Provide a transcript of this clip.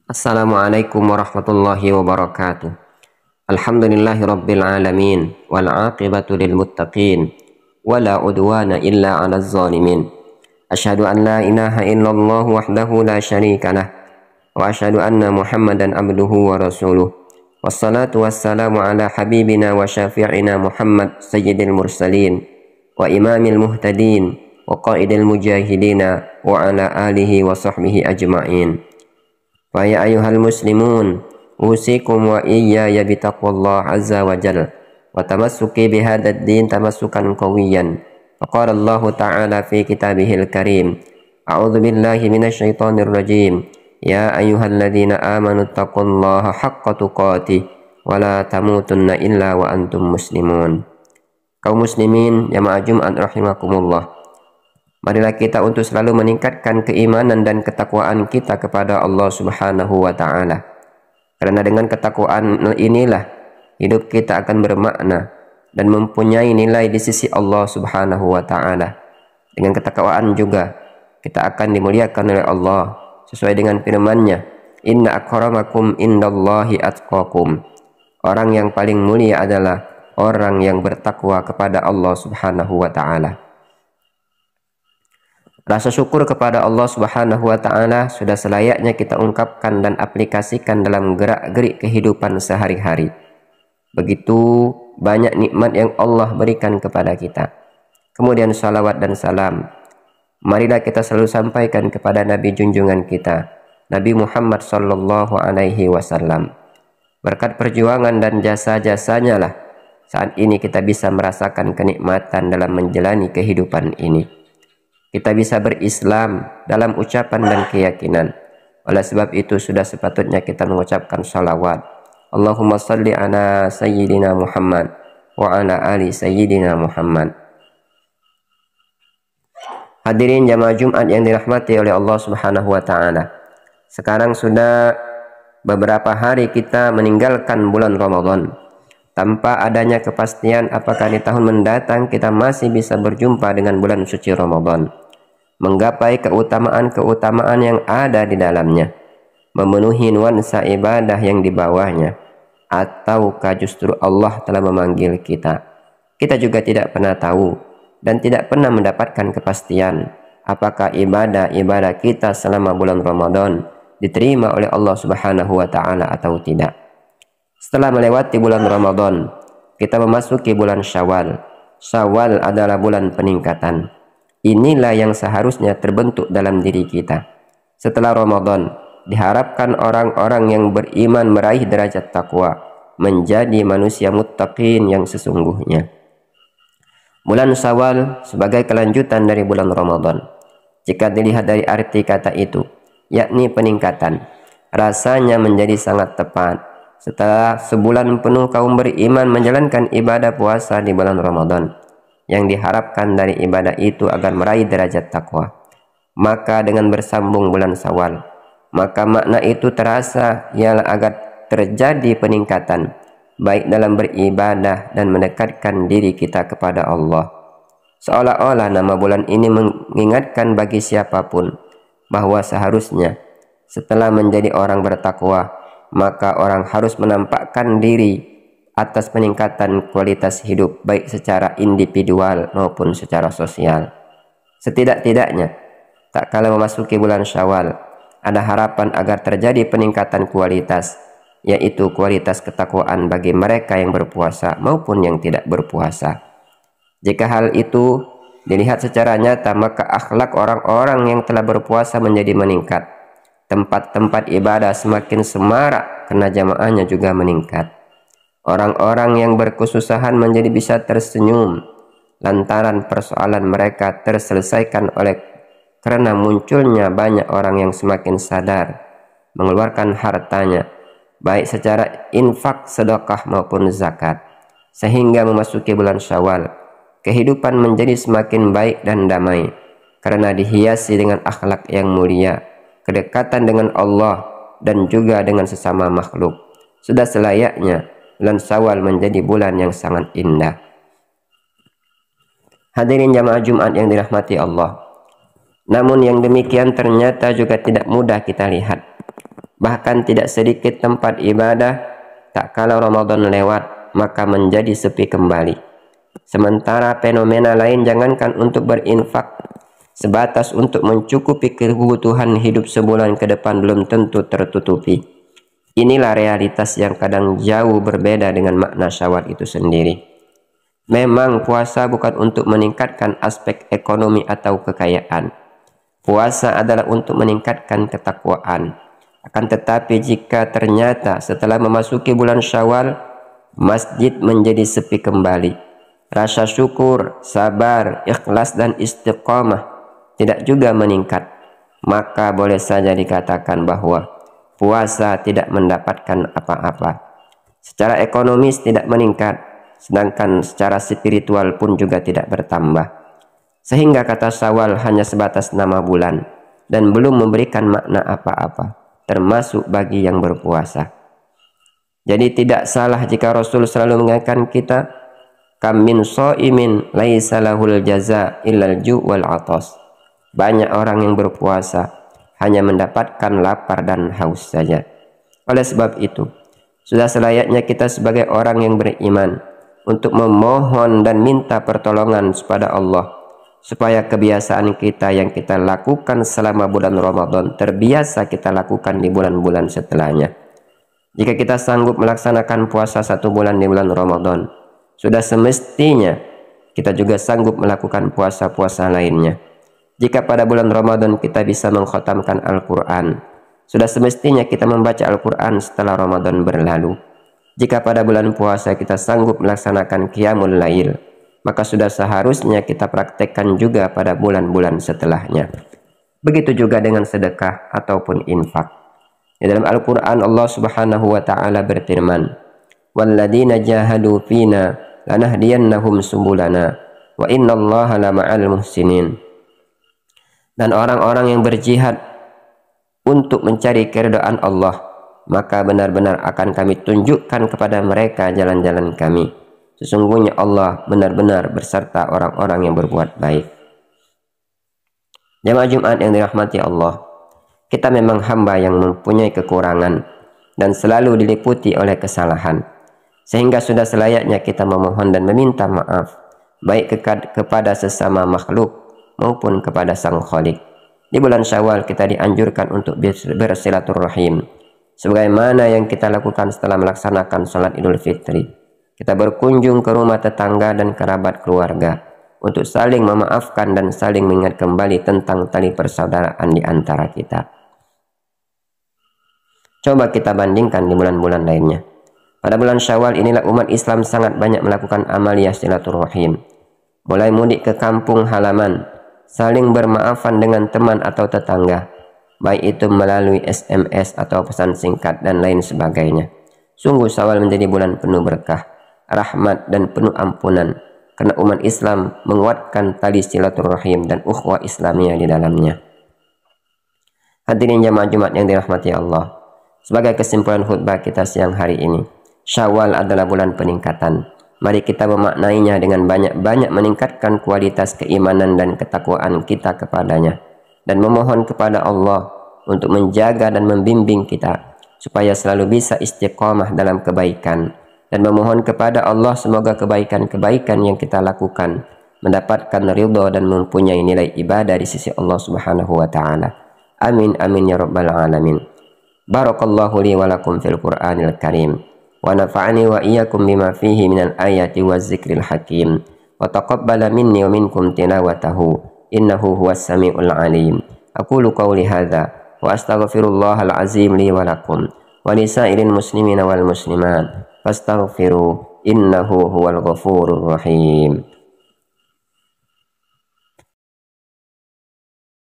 Assalamualaikum warahmatullahi wabarakatuh. Alhamdulillahi rabbil alamin wal aqibatu lil muttaqin wala udwana illa 'alal zalimin. Asyhadu an la ilaha illallah wahdahu la syarika lah wa asyhadu anna Muhammadan abduhu wa rasuluh. Wassalatu wassalamu ala habibina wa syafi'ina Muhammad sayyidil mursalin wa imamil muhtadin wa qaidil mujahidina wa ala alihi wa sahbihi ajma'in. Wa ya ayyuhal muslimun usikum wa iyaya bitaqwallah azza wa jal wa tamassuki bihadad din tamassukan qawiyan. Faqala Allah ta'ala fi kitabihil karim, a'udzu billahi minasyaitonir rajim, ya ayyuhalladzina amanu taqullaha haqqa tuqatih wa la tamutunna illa wa antum muslimun. Kaum muslimin jamaah Jumat rahimakumullah, marilah kita untuk selalu meningkatkan keimanan dan ketakwaan kita kepada Allah Subhanahu wa Ta'ala. Karena dengan ketakwaan inilah hidup kita akan bermakna dan mempunyai nilai di sisi Allah Subhanahu wa Ta'ala. Dengan ketakwaan juga kita akan dimuliakan oleh Allah sesuai dengan firman-Nya, inna akramakum indallahi atqakum. Orang yang paling mulia adalah orang yang bertakwa kepada Allah Subhanahu wa Ta'ala. Rasa syukur kepada Allah Subhanahu wa Ta'ala sudah selayaknya kita ungkapkan dan aplikasikan dalam gerak-gerik kehidupan sehari-hari. Begitu banyak nikmat yang Allah berikan kepada kita. Kemudian salawat dan salam marilah kita selalu sampaikan kepada Nabi junjungan kita, Nabi Muhammad sallallahu alaihi wasallam. Berkat perjuangan dan jasa-jasanya lah saat ini kita bisa merasakan kenikmatan dalam menjalani kehidupan ini. Kita bisa berislam dalam ucapan dan keyakinan. Oleh sebab itu sudah sepatutnya kita mengucapkan salawat. Allahumma salli ala sayyidina Muhammad wa ala ali sayyidina Muhammad. Hadirin jamaah Jumat yang dirahmati oleh Allah Subhanahu wa Ta'ala. Sekarang sudah beberapa hari kita meninggalkan bulan Ramadan, tanpa adanya kepastian apakah di tahun mendatang kita masih bisa berjumpa dengan bulan suci Ramadan, menggapai keutamaan-keutamaan yang ada di dalamnya, memenuhi nuansa ibadah yang di bawahnya, ataukah justru Allah telah memanggil kita. Kita juga tidak pernah tahu dan tidak pernah mendapatkan kepastian apakah ibadah-ibadah kita selama bulan Ramadan diterima oleh Allah Subhanahu wa Ta'ala atau tidak. Setelah melewati bulan Ramadan, kita memasuki bulan Syawal. Syawal adalah bulan peningkatan. Inilah yang seharusnya terbentuk dalam diri kita. Setelah Ramadan, diharapkan orang-orang yang beriman meraih derajat takwa, menjadi manusia muttaqin yang sesungguhnya. Bulan Syawal sebagai kelanjutan dari bulan Ramadan. Jika dilihat dari arti kata itu, yakni peningkatan, rasanya menjadi sangat tepat. Setelah sebulan penuh kaum beriman menjalankan ibadah puasa di bulan Ramadan, yang diharapkan dari ibadah itu agar meraih derajat takwa, maka dengan bersambung bulan Syawal, maka makna itu terasa ialah agar terjadi peningkatan baik dalam beribadah dan mendekatkan diri kita kepada Allah. Seolah-olah nama bulan ini mengingatkan bagi siapapun bahwa seharusnya setelah menjadi orang bertakwa, maka orang harus menampakkan diri atas peningkatan kualitas hidup baik secara individual maupun secara sosial. Setidak-tidaknya tak kala memasuki bulan Syawal ada harapan agar terjadi peningkatan kualitas, yaitu kualitas ketakwaan bagi mereka yang berpuasa maupun yang tidak berpuasa. Jika hal itu dilihat secara nyata, maka akhlak orang-orang yang telah berpuasa menjadi meningkat. Tempat-tempat ibadah semakin semarak karena jamaahnya juga meningkat. Orang-orang yang berkesusahan menjadi bisa tersenyum lantaran persoalan mereka terselesaikan karena munculnya banyak orang yang semakin sadar mengeluarkan hartanya baik secara infak, sedekah maupun zakat, sehingga memasuki bulan Syawal kehidupan menjadi semakin baik dan damai karena dihiasi dengan akhlak yang mulia, kedekatan dengan Allah dan juga dengan sesama makhluk. Sudah selayaknya bulan Syawal menjadi bulan yang sangat indah. Hadirin jamaah Jumat yang dirahmati Allah, namun yang demikian ternyata juga tidak mudah kita lihat. Bahkan tidak sedikit tempat ibadah tak kala Ramadan lewat maka menjadi sepi kembali. Sementara fenomena lain jangankan untuk berinfak, sebatas untuk mencukupi kebutuhan hidup sebulan ke depan belum tentu tertutupi. Inilah realitas yang kadang jauh berbeda dengan makna Syawal itu sendiri. Memang puasa bukan untuk meningkatkan aspek ekonomi atau kekayaan. Puasa adalah untuk meningkatkan ketakwaan. Akan tetapi jika ternyata setelah memasuki bulan Syawal, masjid menjadi sepi kembali, rasa syukur, sabar, ikhlas dan istiqamah tidak juga meningkat, maka boleh saja dikatakan bahwa puasa tidak mendapatkan apa-apa. Secara ekonomis tidak meningkat, sedangkan secara spiritual pun juga tidak bertambah. Sehingga kata Syawal hanya sebatas nama bulan dan belum memberikan makna apa-apa, termasuk bagi yang berpuasa. Jadi tidak salah jika Rasul selalu mengingatkan kita, kam min shaimin laisa lahul jaza illal ju' wal atas. Banyak orang yang berpuasa hanya mendapatkan lapar dan haus saja. Oleh sebab itu, sudah selayaknya kita sebagai orang yang beriman untuk memohon dan minta pertolongan kepada Allah, supaya kebiasaan kita yang kita lakukan selama bulan Ramadan terbiasa kita lakukan di bulan-bulan setelahnya. Jika kita sanggup melaksanakan puasa 1 bulan di bulan Ramadan, sudah semestinya kita juga sanggup melakukan puasa-puasa lainnya. Jika pada bulan Ramadan kita bisa mengkhatamkan Al-Quran, sudah semestinya kita membaca Al-Quran setelah Ramadan berlalu. Jika pada bulan puasa kita sanggup melaksanakan Qiyamul Lail, maka sudah seharusnya kita praktekkan juga pada bulan-bulan setelahnya. Begitu juga dengan sedekah ataupun infak. Di dalam Al-Quran Allah Subhanahu wa Ta'ala berfirman, "Walladzina jahadu fina lanahdiyannahum subulana wa innallaha lama'al muhsinin." Dan orang-orang yang berjihad untuk mencari keridhaan Allah, maka benar-benar akan kami tunjukkan kepada mereka jalan-jalan kami. Sesungguhnya Allah benar-benar berserta orang-orang yang berbuat baik. Jamaah Jumat yang dirahmati Allah, kita memang hamba yang mempunyai kekurangan dan selalu diliputi oleh kesalahan, sehingga sudah selayaknya kita memohon dan meminta maaf, baik kepada sesama makhluk maupun kepada Sang Khalik. Di bulan Syawal kita dianjurkan untuk bersilaturahim, sebagaimana yang kita lakukan setelah melaksanakan sholat Idul Fitri. Kita berkunjung ke rumah tetangga dan kerabat keluarga untuk saling memaafkan dan saling mengingat kembali tentang tali persaudaraan di antara kita. Coba kita bandingkan di bulan-bulan lainnya. Pada bulan Syawal inilah umat Islam sangat banyak melakukan amaliyah silaturahim, mulai mudik ke kampung halaman, saling bermaafan dengan teman atau tetangga, baik itu melalui SMS atau pesan singkat dan lain sebagainya. Sungguh Syawal menjadi bulan penuh berkah, rahmat dan penuh ampunan, karena umat Islam menguatkan tali silaturahim dan ukhuwah Islamiyah di dalamnya. Hadirin jamaah Jumat yang dirahmati Allah, sebagai kesimpulan khutbah kita siang hari ini, Syawal adalah bulan peningkatan. Mari kita memaknainya dengan banyak-banyak meningkatkan kualitas keimanan dan ketakwaan kita kepadanya, dan memohon kepada Allah untuk menjaga dan membimbing kita supaya selalu bisa istiqamah dalam kebaikan, dan memohon kepada Allah semoga kebaikan-kebaikan yang kita lakukan mendapatkan ridha dan mempunyai nilai ibadah di sisi Allah Subhanahu wa Ta'ala. Amin amin ya rabbal alamin. Barakallahu li wa lakum fil Qur'anil Karim, wa nafa'ani wa iyyakum bima fihi minal ayati waz zikril hakim, wa taqabbala minni wa minkum tilawatahu innahu huwas samiul alim. Aqulu qawli hadza wa astaghfirullahal azim li wa lakum wa lisairil muslimina wal muslimat fastaghfiru innahu huwal ghafurur rahim.